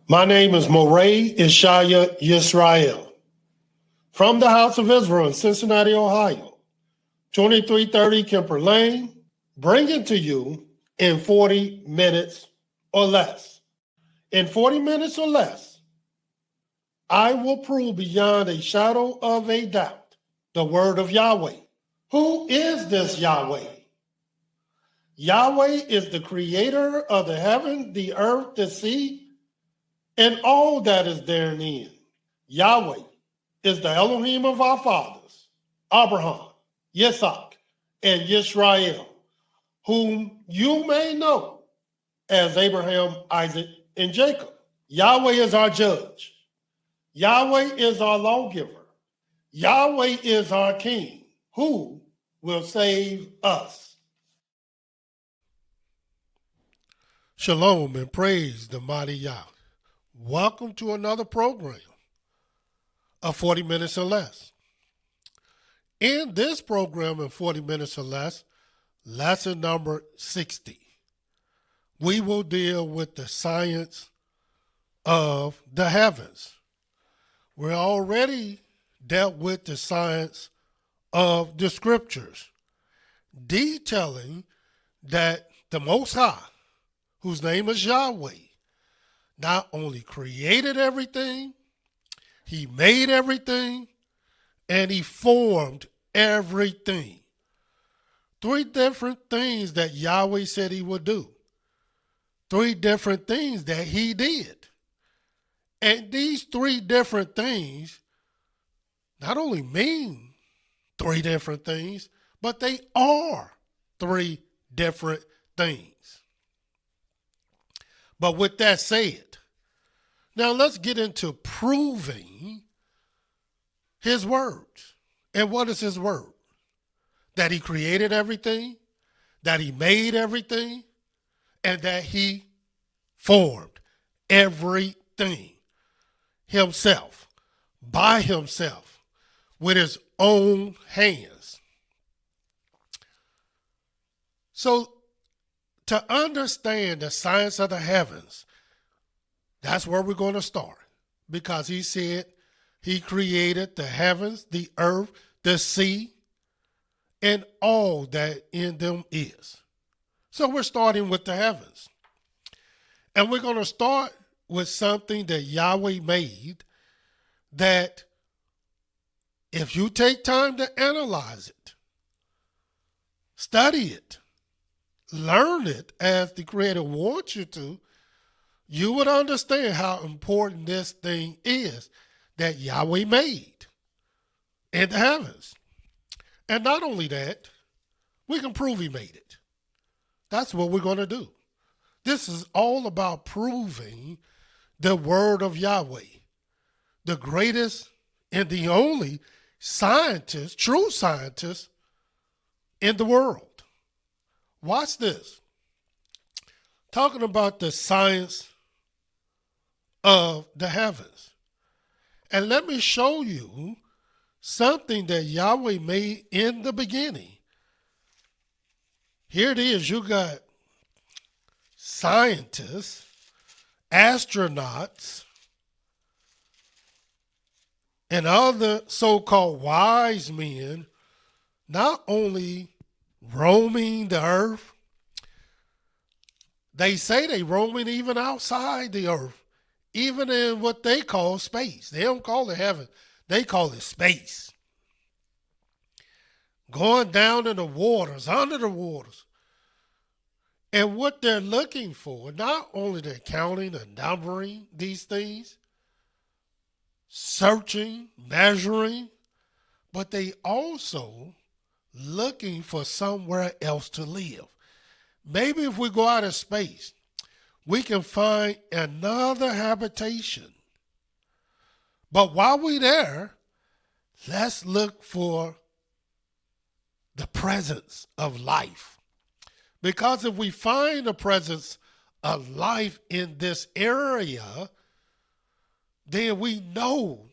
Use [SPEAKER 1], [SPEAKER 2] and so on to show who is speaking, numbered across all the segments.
[SPEAKER 1] My name is Moreh, IshiYAH, Yisrael. From the House of Israel in Cincinnati, Ohio, 2330 Kemper Lane, bringing to you in 40 minutes or less. In 40 minutes or less, I will prove beyond a shadow of a doubt the word of Yahweh. Who is this Yahweh? Yahweh is the creator of the heaven, the earth, the sea, and all that is therein. Yahweh is the Elohim of our fathers, Abraham, Yitzhak, and Yisrael, whom you may know as Abraham, Isaac, and Jacob. Yahweh is our judge. Yahweh is our lawgiver. Yahweh is our king, who will save us. Shalom and praise the mighty Yah. Welcome to another program of 40 minutes or less. In this program in 40 minutes or less, lesson number 60, we will deal with the science of the heavens. We already dealt with the science of the scriptures, detailing that the Most High, whose name is Yahweh, not only created everything, he made everything, and he formed everything. Three different things that Yahweh said he would do. Three different things that he did. And these three different things not only mean three different things, but they are three different things. But with that said, now let's get into proving his words. And what is his word? That he created everything, that he made everything, and that he formed everything himself, by himself, with his own hands. So to understand the science of the heavens, that's where we're going to start, because he said he created the heavens, the earth, the sea, and all that in them is. So we're starting with the heavens. And we're going to start with something that Yahweh made that if you take time to analyze it, study it, learn it as the Creator wants you to, you would understand how important this thing is that Yahweh made in the heavens. And not only that, we can prove he made it. That's what we're going to do. This is all about proving the word of Yahweh, the greatest and the only scientist, true scientist in the world. Watch this. Talking about the science of the heavens. And let me show you something that Yahweh made in the beginning. Here it is. You got scientists, astronauts, and other so-called wise men not only roaming the earth, they say they roaming even outside the earth, even in what they call space. They don't call it heaven. They call it space. Going down in the waters, under the waters. And what they're looking for, not only they're counting and numbering these things, searching, measuring, but they also looking for somewhere else to live. Maybe if we go out of space, we can find another habitation. But while we're there, let's look for the presence of life. Because if we find the presence of life in this area, then we know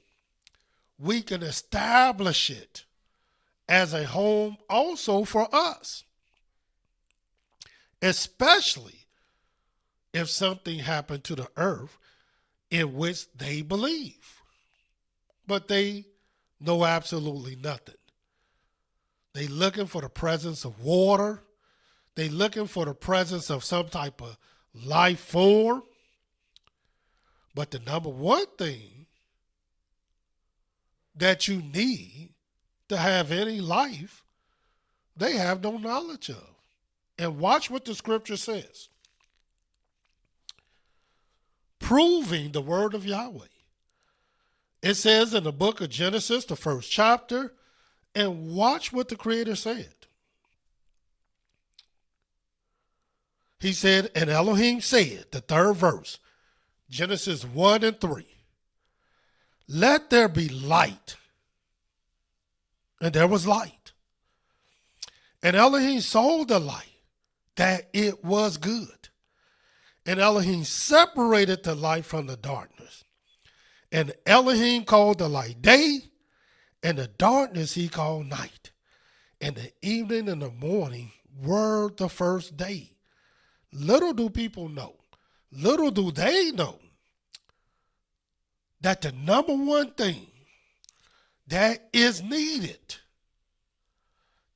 [SPEAKER 1] we can establish it as a home also for us. Especially if something happened to the earth in which they believe, but they know absolutely nothing. They looking for the presence of water. They looking for the presence of some type of life form. But the number one thing that you need to have any life, they have no knowledge of. And watch what the scripture says. Proving the word of Yahweh. It says in the book of Genesis, the first chapter, and watch what the Creator said. He said, and Elohim said, the third verse, Genesis 1 and 3, let there be light. And there was light. And Elohim saw the light, that it was good. And Elohim separated the light from the darkness. And Elohim called the light day, and the darkness he called night. And the evening and the morning were the first day. Little do people know, little do they know, that the number one thing that is needed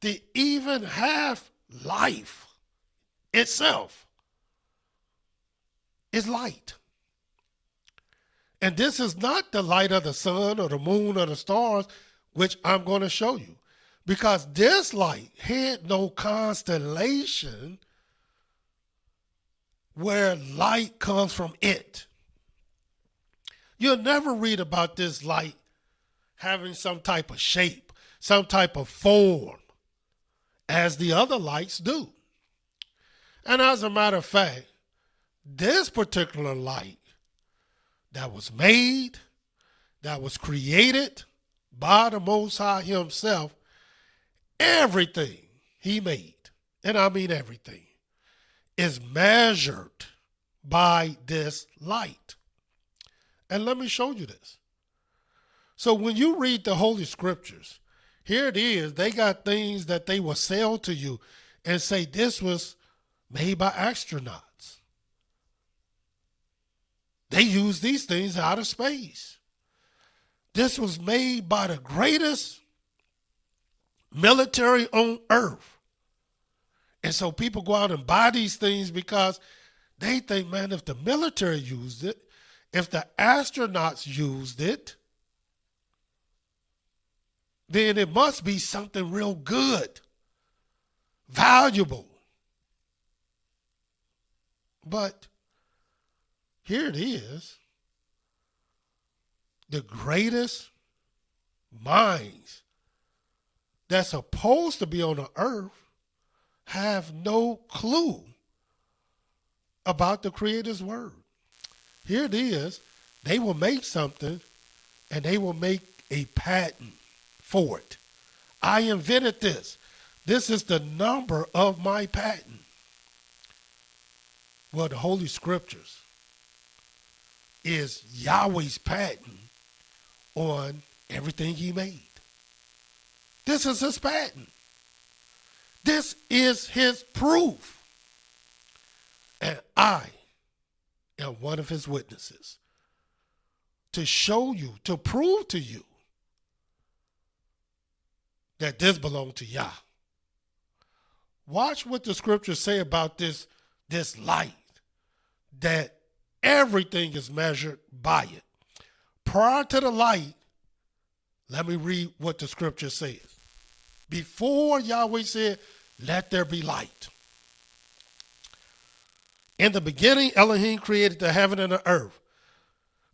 [SPEAKER 1] to even have life itself is light. And this is not the light of the sun or the moon or the stars, which I'm going to show you. Because this light had no constellation where light comes from it. You'll never read about this light having some type of shape, some type of form, as the other lights do. And as a matter of fact, this particular light that was made, that was created by the Most High himself, everything he made, and I mean everything, is measured by this light. And let me show you this. So when you read the Holy Scriptures, here it is. They got things that they will sell to you and say this was made by astronauts. They use these things out of space. This was made by the greatest military on earth. And so people go out and buy these things because they think, man, if the military used it, if the astronauts used it, then it must be something real good, valuable. But here it is. The greatest minds that's supposed to be on the earth have no clue about the Creator's word. Here it is. They will make something and they will make a patent for it. I invented this. This is the number of my patent. Well, the Holy Scriptures is Yahweh's patent on everything he made. This is his patent. This is his proof. And I am one of his witnesses to show you, to prove to you that this belongs to Yah. Watch what the scriptures say about this light, that everything is measured by it. Prior to the light, let me read what the scripture says. Before Yahweh said, let there be light. In the beginning, Elohim created the heaven and the earth.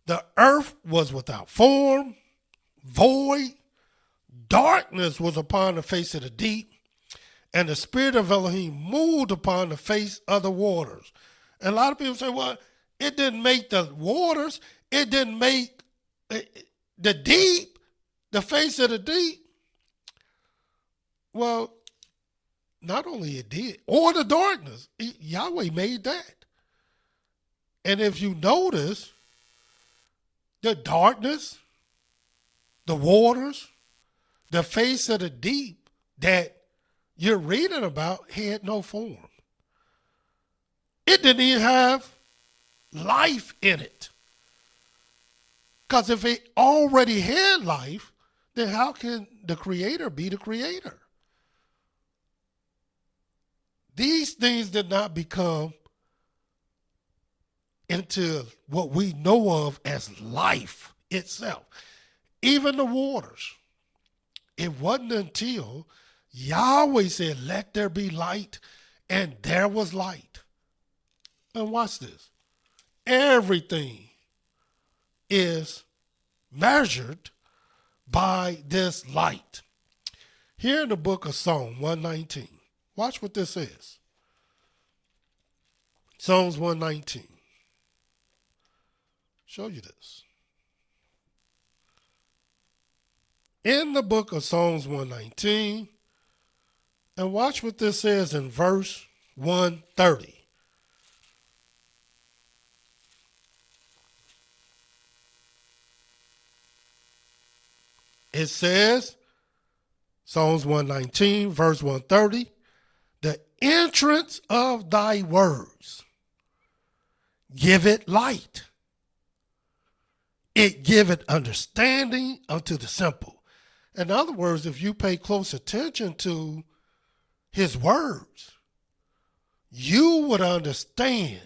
[SPEAKER 1] The earth was without form, void. Darkness was upon the face of the deep, and the spirit of Elohim moved upon the face of the waters. And a lot of people say, well, it didn't make the waters. It didn't make the deep, the face of the deep. Well, not only it did, or the darkness. Yahweh made that. And if you notice, the darkness, the waters, the face of the deep that you're reading about had no form. It didn't even have life in it. Because if it already had life, then how can the creator be the creator? These things did not become into what we know of as life itself. Even the waters. It wasn't until Yahweh said, let there be light, and there was light. And watch this. Everything is measured by this light. Here in the book of Psalm 119, watch what this says. Psalms 119. Show you this. In the book of Psalms 119, and watch what this says in verse 130. It says, Psalms 119, verse 130, the entrance of thy words, give it light. It giveth understanding unto the simple. In other words, if you pay close attention to his words, you would understand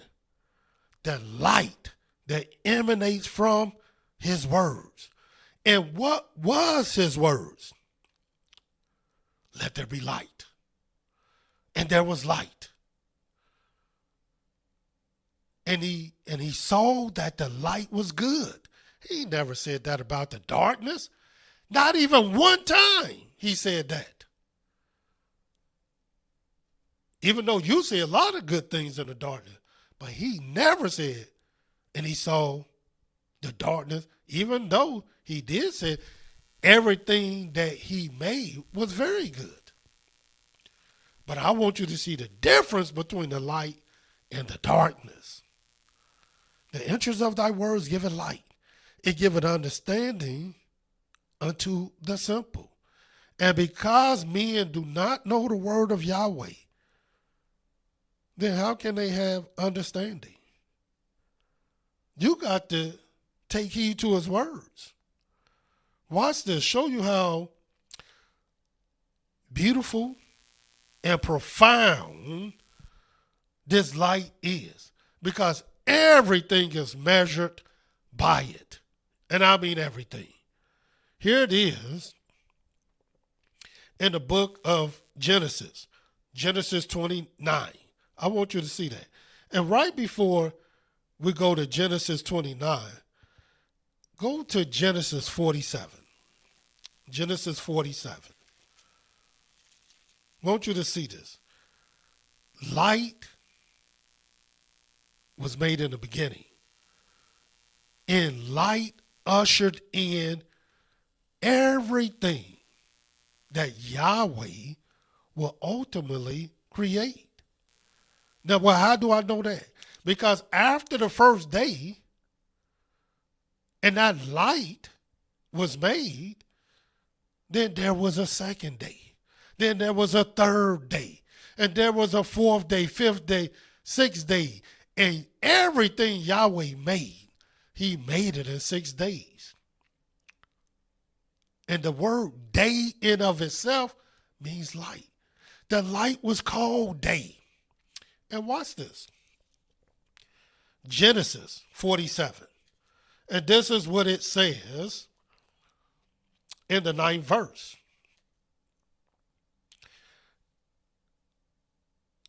[SPEAKER 1] the light that emanates from his words. And what was his words? Let there be light. And there was light. And he saw that the light was good. He never said that about the darkness. Not even one time he said that. Even though you see a lot of good things in the darkness, but he never said, and he saw the darkness, even though he did say everything that he made was very good. But I want you to see the difference between the light and the darkness. The entrance of thy words give it light. It giveth understanding unto the simple. And because men do not know the word of Yahweh, then how can they have understanding? You got to take heed to his words. Watch this. Show you how beautiful and profound this light is. Because everything is measured by it. And I mean everything. Here it is in the book of Genesis, Genesis 29. I want you to see that. And right before we go to Genesis 29, go to Genesis 47. Genesis 47. I want you to see this. Light was made in the beginning. And light ushered in everything that Yahweh will ultimately create. Now, well, how do I know that? Because after the first day, and that light was made, then there was a second day. Then there was a third day. And there was a fourth day, fifth day, sixth day. And everything Yahweh made, he made it in 6 days. And the word day in of itself means light. The light was called day. And watch this. Genesis 47. And this is what it says in the 9th verse.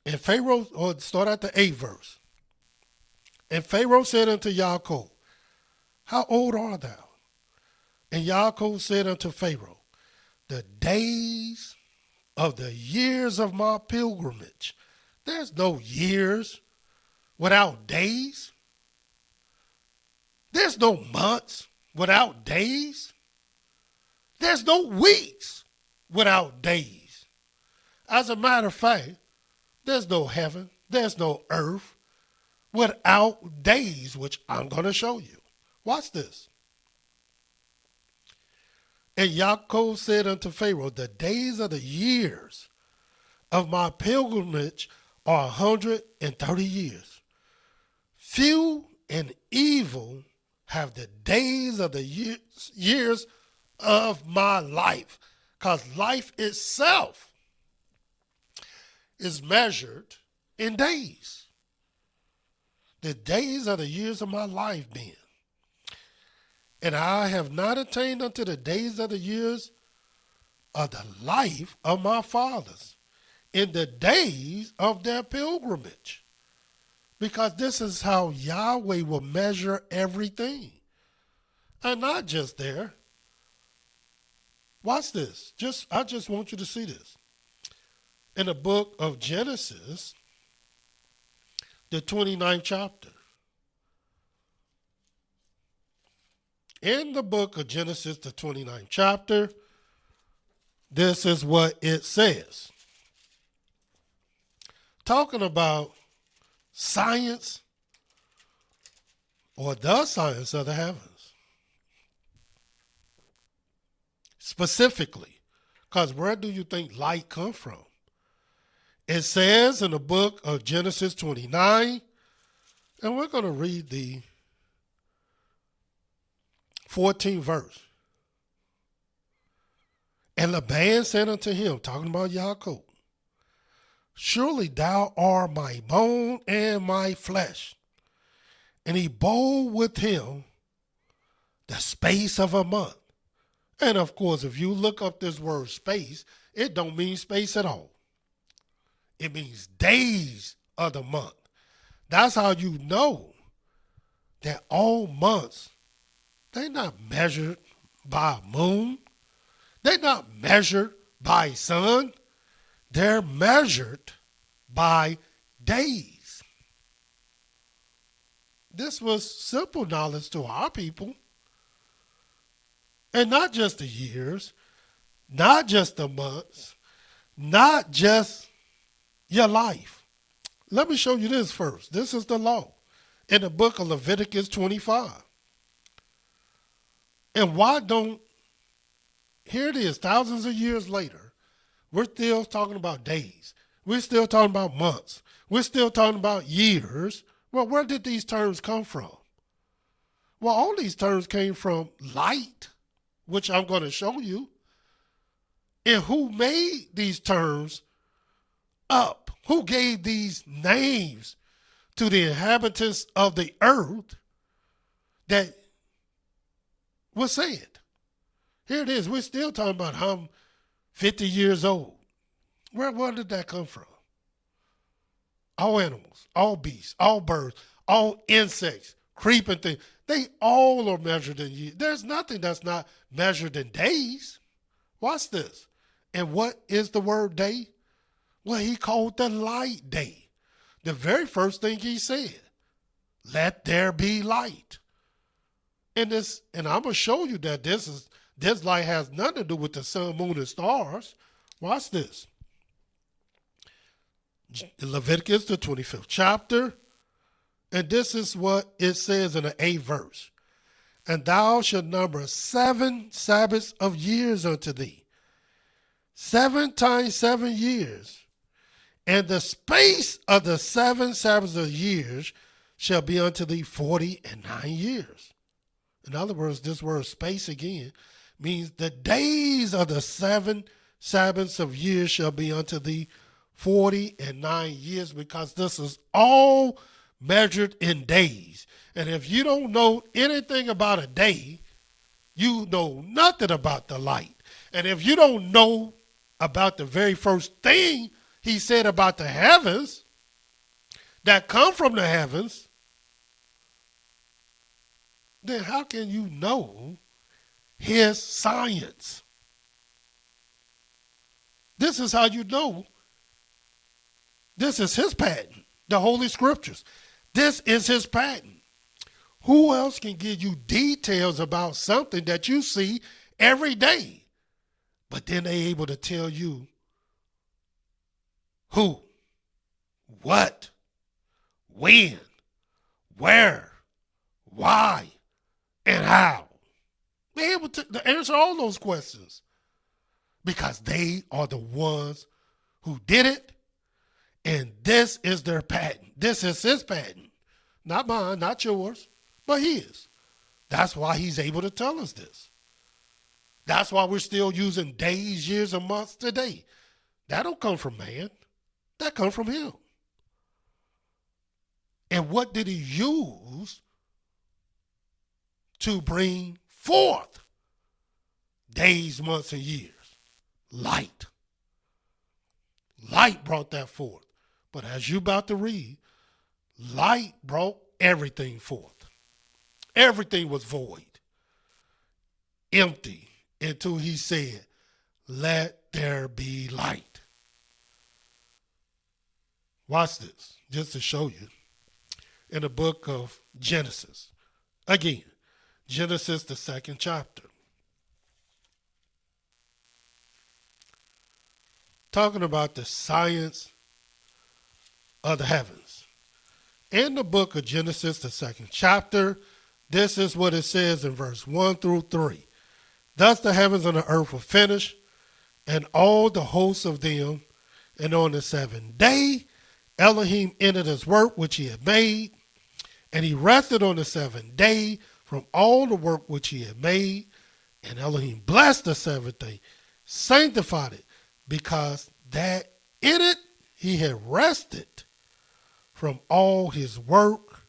[SPEAKER 1] And Pharaoh, or start at the 8th verse. And Pharaoh said unto Yaakov, how old art thou? And Yaakov said unto Pharaoh, the days of the years of my pilgrimage. There's no years without days. There's no months without days. There's no weeks without days. As a matter of fact, there's no heaven, there's no earth without days, which I'm going to show you. Watch this. And Yaakov said unto Pharaoh, the days of the years of my pilgrimage are 130 years. Few and evil have the days of the years of my life. Because life itself is measured in days. The days of the years of my life being. And I have not attained unto the days of the years of the life of my fathers in the days of their pilgrimage. Because this is how Yahweh will measure everything. And not just there. Watch this. I just want you to see this. In the book of Genesis, the 29th chapter. In the book of Genesis, the 29th chapter, this is what it says. Talking about science, or the science of the heavens. Specifically, because where do you think light come from? It says in the book of Genesis 29, and we're going to read the 14th verse. And Laban said unto him, talking about Yaakov, surely thou art my bone and my flesh. And he bode with him the space of a month. And of course, if you look up this word space, it don't mean space at all. It means days of the month. That's how you know that all months, they're not measured by a moon. They're not measured by sun. They're measured by days. This was simple knowledge to our people. And not just the years, not just the months, not just your life. Let me show you this first. This is the law in the book of Leviticus 25. And here it is, thousands of years later, we're still talking about days. We're still talking about months. We're still talking about years. Well, where did these terms come from? Well, all these terms came from light, which I'm going to show you. And who made these terms up? Who gave these names to the inhabitants of the earth that was said? Here it is. We're still talking about I'm 50 years old. Where did that come from? All animals, all beasts, all birds, all insects, creeping things, they all are measured in years. There's nothing that's not measured in days. Watch this. And what is the word day? Well, he called the light day. The very first thing he said, let there be light. And I'm going to show you that this light has nothing to do with the sun, moon, and stars. Watch this. Leviticus, the 25th chapter. And this is what it says in the 8th verse. And thou shalt number 7 Sabbaths of years unto thee. 7 times 7 years. And the space of the 7 Sabbaths of years shall be unto thee 49 years. In other words, this word space again means the days of the 7 Sabbaths of years shall be unto thee 49 years, because this is all measured in days. And if you don't know anything about a day, you know nothing about the light. And if you don't know about the very first thing he said about the heavens that come from the heavens, then how can you know his science? This is how you know this is his patent, the Holy Scriptures. This is his patent. Who else can give you details about something that you see every day, but then they're able to tell you who, what, when, where, why, and how? They're able to answer all those questions because they are the ones who did it, and this is their patent. This is his patent. Not mine, not yours, but his. That's why he's able to tell us this. That's why we're still using days, years, and months today. That don't come from man. That comes from him. And what did he use to bring forth days, months, and years? Light. Light brought that forth. But as you're about to read, light brought everything forth. Everything was void, empty, until he said, let there be light. Watch this, just to show you. In the book of Genesis, again, Genesis, the 2nd chapter. Talking about the science of the heavens. In the book of Genesis, the 2nd chapter, this is what it says in verse 1 through 3. Thus the heavens and the earth were finished, and all the hosts of them. And on the 7th day, Elohim ended his work which he had made, and he rested on the 7th day from all the work which he had made. And Elohim blessed the 7th day, sanctified it, because that in it he had rested from all his work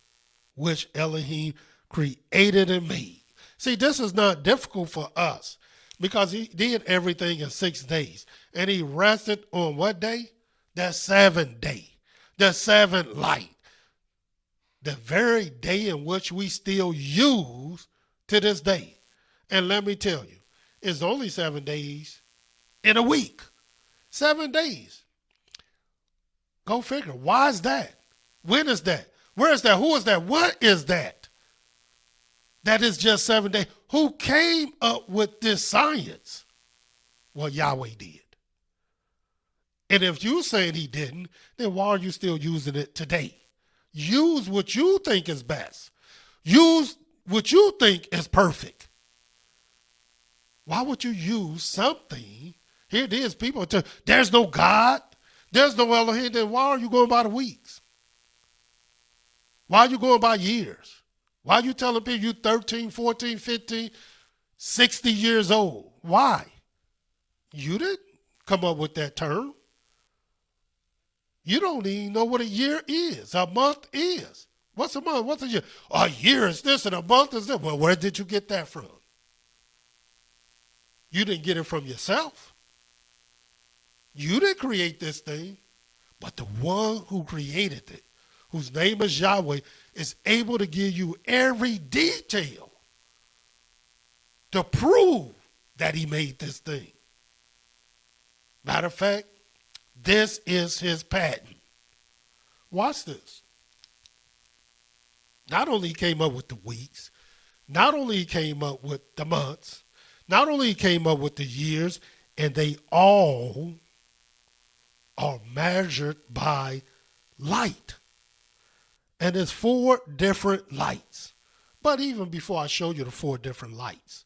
[SPEAKER 1] which Elohim created and made. See, this is not difficult for us because he did everything in 6 days. And he rested on what day? The 7th day, the 7th light. The very day in which we still use to this day. And let me tell you, it's only 7 days in a week. 7 days. Go figure. Why is that? When is that? Where is that? Who is that? What is that? That is just 7 days. Who came up with this science? Well, Yahweh did. And if you're saying he didn't, then why are you still using it today? Use what you think is best. Use what you think is perfect. Why would you use something? Here it is, people. There's no God. There's no Elohim. Then why are you going by the weeks? Why are you going by years? Why are you telling people you're 13, 14, 15, 60 years old? Why? You didn't come up with that term. You don't even know what a year is, a month is. What's a month? What's a year? A year is this and a month is that. Well, where did you get that from? You didn't get it from yourself. You didn't create this thing, but the one who created it, whose name is Yahweh, is able to give you every detail to prove that he made this thing. Matter of fact, this is his patent. Watch this. Not only he came up with the weeks, not only he came up with the months, not only he came up with the years, and they all are measured by light. And there's 4 different lights. But even before I show you the 4 different lights,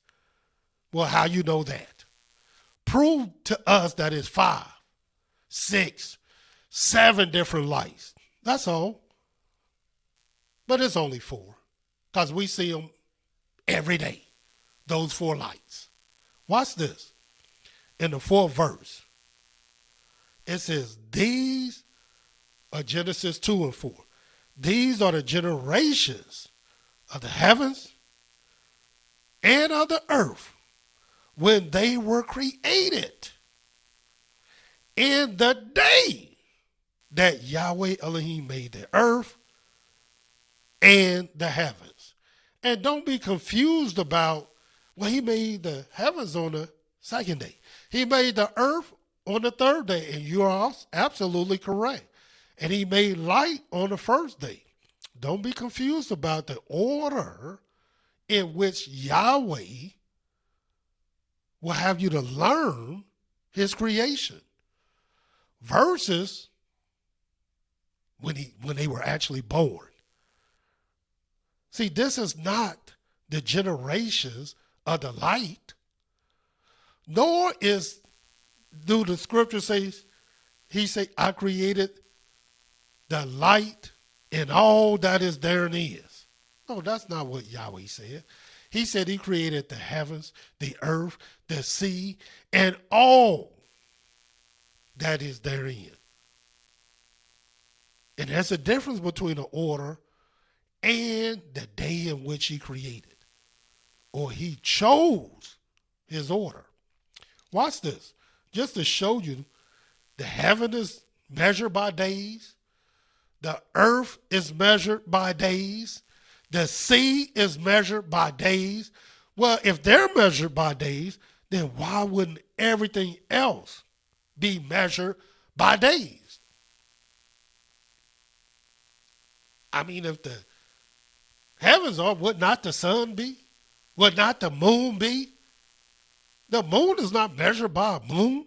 [SPEAKER 1] well, how you know that? Prove to us that it's 5, 6, 7 different lights. That's all. But it's only 4 because we see them every day, those 4 lights. Watch this. In the 4th verse, it says, these are Genesis 2 and 4. These are the generations of the heavens and of the earth when they were created. In the day that Yahweh Elohim made the earth and the heavens. And don't be confused about, well, he made the heavens on the 2nd day. He made the earth on the 3rd day, and you are absolutely correct. And he made light on the 1st day. Don't be confused about the order in which Yahweh will have you to learn his creation versus when they were actually born. See, this is not the generations of the light, nor do the scripture says, he say, I created the light and all that is therein is. No, that's not what Yahweh said. He said he created the heavens, the earth, the sea, and all that is therein. And there's a difference between the order and the day in which he created, or he chose his order. Watch this. Just to show you, the heaven is measured by days. The earth is measured by days. The sea is measured by days. Well, if they're measured by days, then why wouldn't everything else be measured by days? I mean, if the heavens are, would not the sun be? Would not the moon be? The moon is not measured by a moon.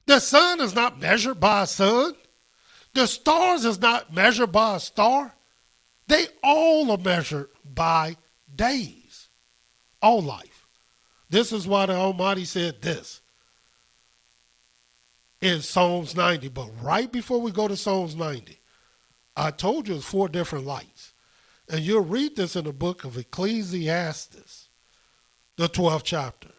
[SPEAKER 1] The sun is not measured by a sun. The stars is not measured by a star. They all are measured by days. All life. This is why the Almighty said this in Psalms 90. But right before we go to Psalms 90, I told you it's 4 different lights. And you'll read this in the book of Ecclesiastes, the 12th chapter.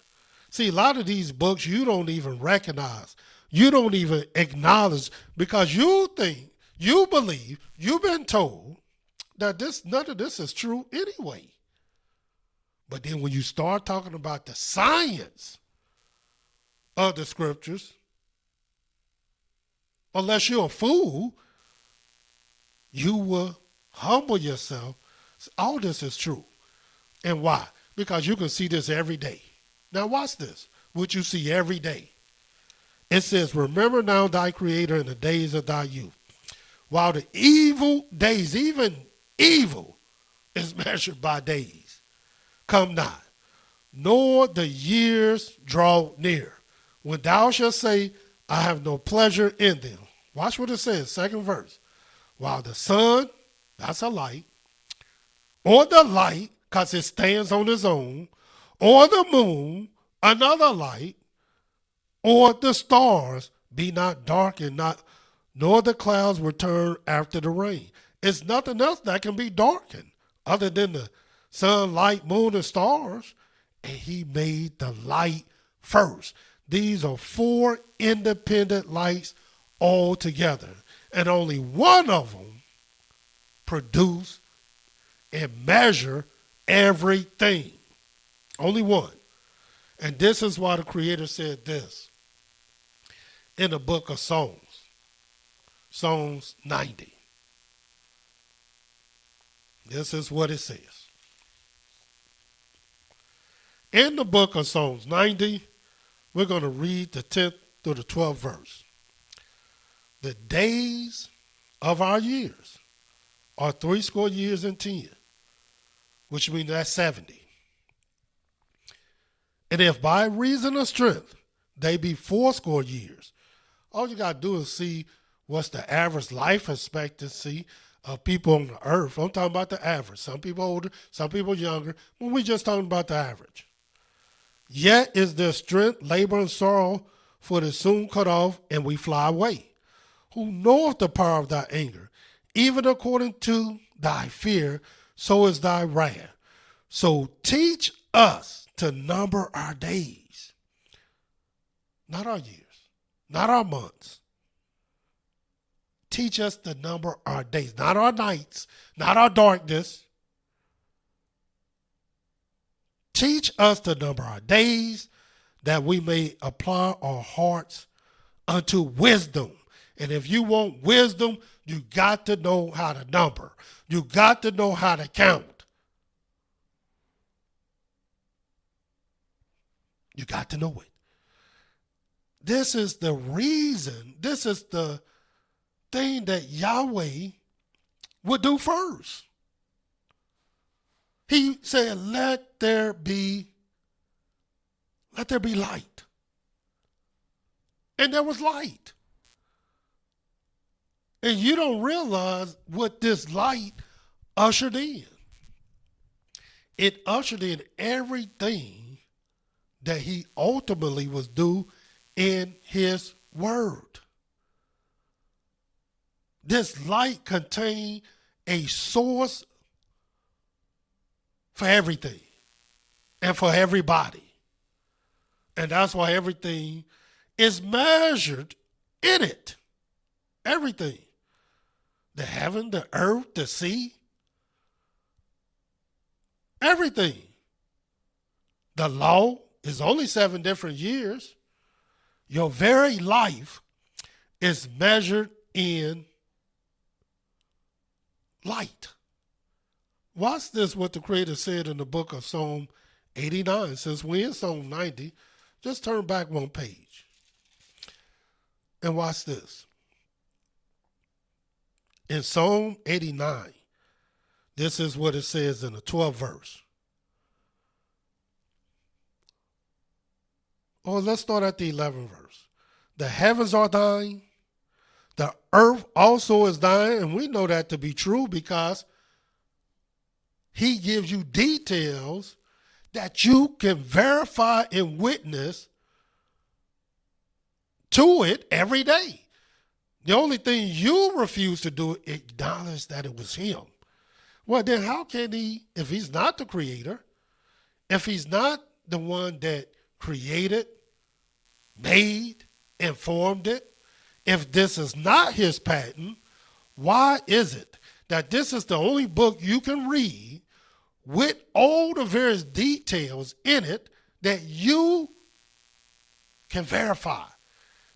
[SPEAKER 1] See, a lot of these books you don't even recognize. You don't even acknowledge because you think, you believe, you've been told that none of this is true anyway. But then when you start talking about the science of the scriptures, unless you're a fool, you will humble yourself. All this is true. And why? Because you can see this every day. Now watch this, what you see every day. It says, remember now thy creator in the days of thy youth. While the evil days, even evil, is measured by days. Come not, nor the years draw near. When thou shalt say, I have no pleasure in them. Watch what it says, second verse. While the sun, that's a light, or the light, because it stands on its own, or the moon, another light, or the stars be not darkened, nor the clouds return after the rain. It's nothing else that can be darkened other than the sun, light, moon, and stars. And he made the light first. These are 4 independent lights all together. And only one of them produce and measure everything. Only one. And this is why the Creator said this in the book of Psalms. Psalms 90. This is what it says. In the book of Psalms 90, we're going to read the 10th through the 12th verse. The days of our years are 80 years and 10, which means that's 70. And if by reason of strength they be 80 years, all you got to do is see what's the average life expectancy of people on the earth. I'm talking about the average. Some people older, some people younger. But we're just talking about the average. Yet is their strength, labor, and sorrow, for it is soon cut off, and we fly away. Who knoweth the power of thy anger? Even according to thy fear, so is thy wrath. So teach us to number our days, not our years, not our months. Teach us to number our days, not our nights, not our darkness. Teach us to number our days, that we may apply our hearts unto wisdom. And if you want wisdom, you got to know how to number. You got to know how to count. You got to know it. This is the reason, this is the thing that Yahweh would do first. He said, let there be light. And there was light. And you don't realize what this light ushered in. It ushered in everything that he ultimately was due in his word. This light contained a source for everything. and for everybody. And that's why everything is measured in it. Everything. The heaven, the earth, the sea. Everything. The law is only 7 different years. Your very life is measured in light. Watch this, what the Creator said in the book of Psalm 89. Since we're in Psalm 90, just turn back one page. And watch this. In Psalm 89, this is what it says in the 12th verse. Or let's start at the 11th verse. The heavens are thine, the earth also is thine, and we know that to be true because he gives you details that you can verify and witness to it every day. The only thing you refuse to do is acknowledge that it was him. Well, then how can he, if he's not the creator, if he's not the one that created, made, and formed it, if this is not his patent, why is it that this is the only book you can read with all the various details in it that you can verify?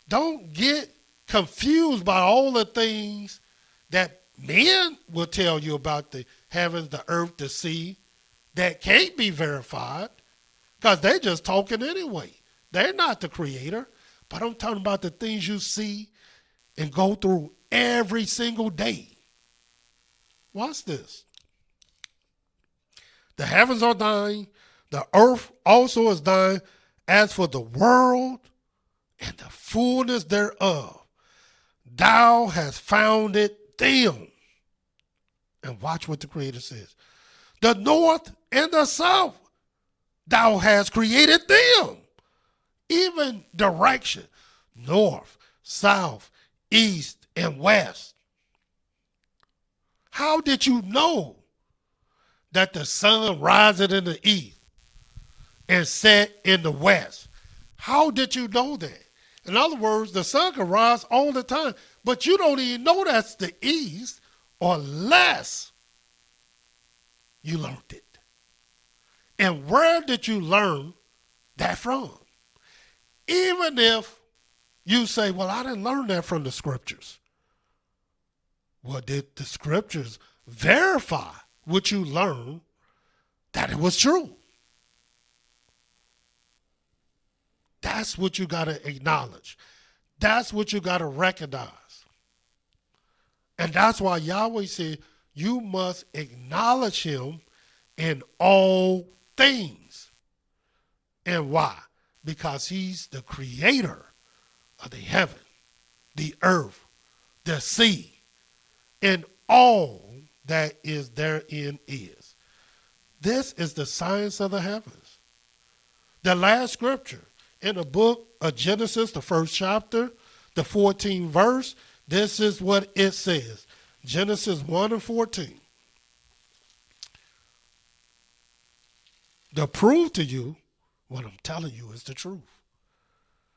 [SPEAKER 1] Don't get confused by all the things that men will tell you about the heavens, the earth, the sea, that can't be verified because they're just talking anyway. They're not the creator. But I'm talking about the things you see and go through every single day. Watch this. The heavens are thine, the earth also is thine. As for the world and the fullness thereof, thou hast founded them. And watch what the Creator says. The north and the south, thou hast created them. Even direction, north, south, east, and west. How did you know that the sun rises in the east and set in the west? How did you know that? In other words, the sun can rise all the time, but you don't even know that's the east unless you learned it. And where did you learn that from? Even if you say, well, I didn't learn that from the scriptures. Well, did the scriptures verify what you learned that it was true? That's what you got to acknowledge. That's what you got to recognize. And that's why Yahweh said, you must acknowledge him in all things. And why? Because he's the creator of the heaven, the earth, the sea, and all that is therein is. This is the science of the heavens. The last scripture in the book of Genesis, the first chapter, the 14th verse, this is what it says. Genesis 1:14. To prove to you what I'm telling you is the truth.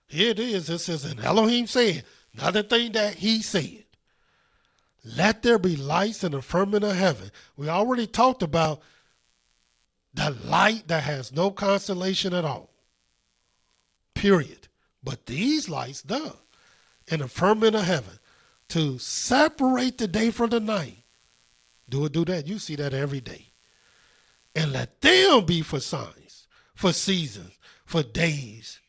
[SPEAKER 1] Here it is. It says, and Elohim said, another thing that he said, let there be lights in the firmament of heaven. We already talked about the light that has no constellation at all. Period. But these lights, in the firmament of heaven, to separate the day from the night. Do that. You see that every day. And let them be for signs, for seasons, for days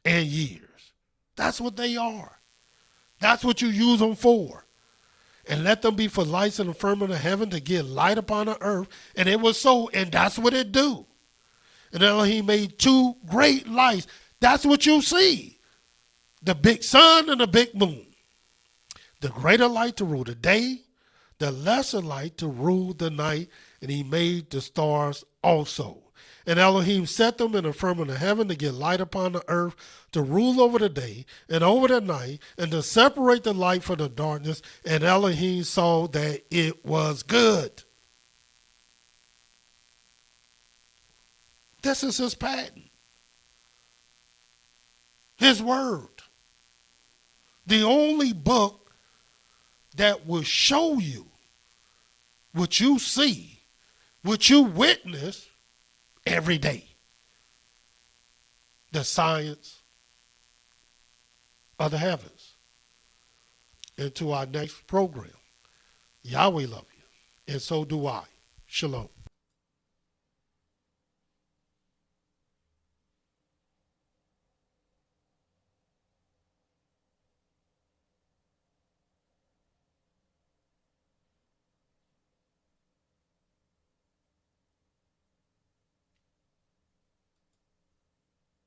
[SPEAKER 1] and years. That's what they are. That's what you use them for. And let them be for lights in the firmament of heaven to give light upon the earth. And it was so, and that's what it do. And Elohim made 2 great lights. That's what you see. The big sun and the big moon. The greater light to rule the day, the lesser light to rule the night, and he made the stars also. And Elohim set them in the firmament of heaven to give light upon the earth, to rule over the day and over the night, and to separate the light from the darkness. And Elohim saw that it was good. This is his patent, his word. The only book that will show you what you see, what you witness every day. The science of the heavens. Into our next program. Yahweh love you, and so do I. Shalom.